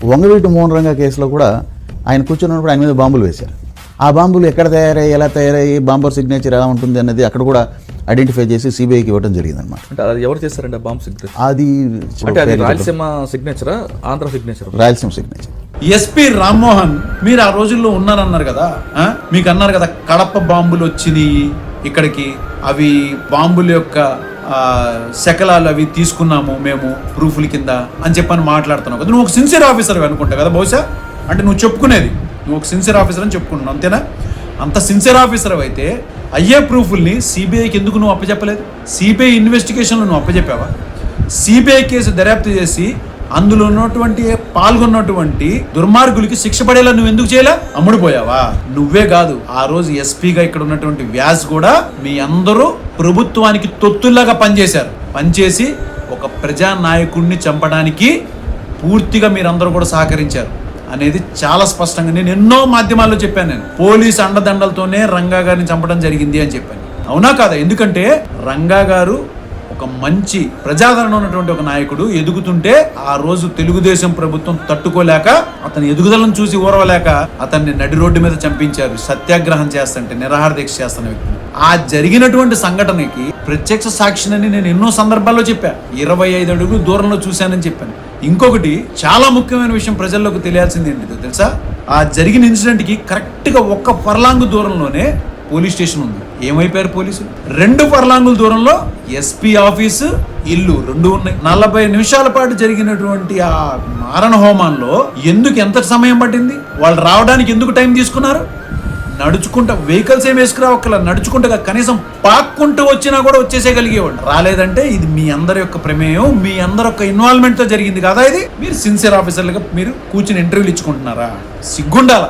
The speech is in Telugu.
వంగవీటి మోహన్ రంగా కేసులో కూడా ఆయన కూర్చున్నప్పుడు ఆయన మీద బాంబులు వేశారు. ఆ బాంబులు ఎక్కడ తయారయ్యి, ఎలా తయారయ్యి, బాంబర్ సిగ్నేచర్ ఎలా ఉంటుంది అనేది అక్కడ కూడా ఐడెంటిఫై చేసి సిబిఐకి ఇవ్వడం జరిగిందన్నమాట. అంటే అది ఎవరు చేస్తారండి ఆ బాంబ్ సిగ్నేచర్? అది రాయలసీమ సిగ్నేచరా, Andhra signature? Rayalaseema signature. SP Rammohan, మీరు ఆ రోజుల్లో ఉన్నారన్నారు కదా, మీకు అన్నారు కదా కడప బాంబులు వచ్చినాయి ఇక్కడికి, అవి బాంబుల యొక్క శకలాలు అవి తీసుకున్నాము మేము ప్రూఫ్ల కింద అని చెప్పని మాట్లాడుతున్నావు కదా. నువ్వు ఒక సిన్సియర్ ఆఫీసర్ అనుకుంటా కదా బహుశా, అంటే నువ్వు చెప్పుకునేది నువ్వు ఒక సిన్సియర్ ఆఫీసర్ అని చెప్పుకుంటున్నావు అంతేనా? అంత సిన్సియర్ ఆఫీసర్ అయితే అయ్యే ప్రూఫ్ల్ని సిబిఐకి ఎందుకు నువ్వు అప్పచెప్పలేదు? సిబిఐ ఇన్వెస్టిగేషన్లో నువ్వు అప్పచెప్పావా? సిబిఐ కేసు దర్యాప్తు చేసి అందులో ఉన్నటువంటి పాల్గొన్నటువంటి దుర్మార్గులకి శిక్ష పడేలా నువ్వు ఎందుకు చేయలే? అమ్ముడుపోయావా? నువ్వే కాదు, ఆ రోజు ఎస్పీగా ఇక్కడ ఉన్నటువంటి వ్యాస్ కూడా మీ అందరూ ప్రభుత్వానికి తొత్తుల్లాగా పనిచేసి ఒక ప్రజా నాయకుడిని చంపడానికి పూర్తిగా మీరందరూ కూడా సహకరించారు అనేది చాలా స్పష్టంగా నేను ఎన్నో మాధ్యమాల్లో చెప్పాను. నేను పోలీస్ అండదండలతోనే రంగా గారిని చంపడం జరిగింది అని చెప్పాను. అవునా కాదా? ఎందుకంటే రంగా గారు ఒక మంచి ప్రజాదరణ ఉన్నటువంటి ఒక నాయకుడు ఎదుగుతుంటే ఆ రోజు తెలుగుదేశం ప్రభుత్వం తట్టుకోలేక అతని ఎదుగుదలను చూసి ఓర్వలేక అతన్ని నడి రోడ్డు మీద చంపించారు. సత్యాగ్రహం చేస్తుంటే, నిరాహార దీక్ష చేస్తున్న వ్యక్తిని. ఆ జరిగినటువంటి సంఘటనకి ప్రత్యక్ష సాక్షిని నేను ఎన్నో సందర్భాల్లో చెప్పా. 25 అడుగులు దూరంలో చూశానని చెప్పాను. ఇంకొకటి చాలా ముఖ్యమైన విషయం ప్రజల్లోకి తెలియాల్సింది ఏంటిదో తెలుసా? ఆ జరిగిన ఇన్సిడెంట్ కి కరెక్ట్ గా 1 ఫర్లాంగు దూరంలోనే పోలీస్ స్టేషన్ ఉంది. ఏమైపోయారు పోలీసులు? 2 ఫర్లాంగుల దూరంలో ఎస్పీ ఆఫీసు, ఇల్లు 2 ఉన్నాయి. 40 నిమిషాల పాటు జరిగినటువంటి ఆ మారణ హోమాల్లో ఎంత సమయం పట్టింది? వాళ్ళు రావడానికి ఎందుకు టైం తీసుకున్నారు? నడుచుకుంటా, వెహికల్స్ ఏం వేసుకురావక్కల, నడుచుకుంటా కనీసం పాక్కుంటూ వచ్చినా కూడా వచ్చేసేయగలిగేవాడు. రాలేదంటే ఇది మీ అందరి యొక్క ప్రమేయం, మీ అందరి యొక్క ఇన్వాల్వ్మెంట్ తో జరిగింది కదా. ఇది మీరు సిన్సియర్ ఆఫీసర్లుగా మీరు కూర్చుని ఇంటర్వ్యూలు ఇచ్చుకుంటున్నారా? సిగ్గుండాలా?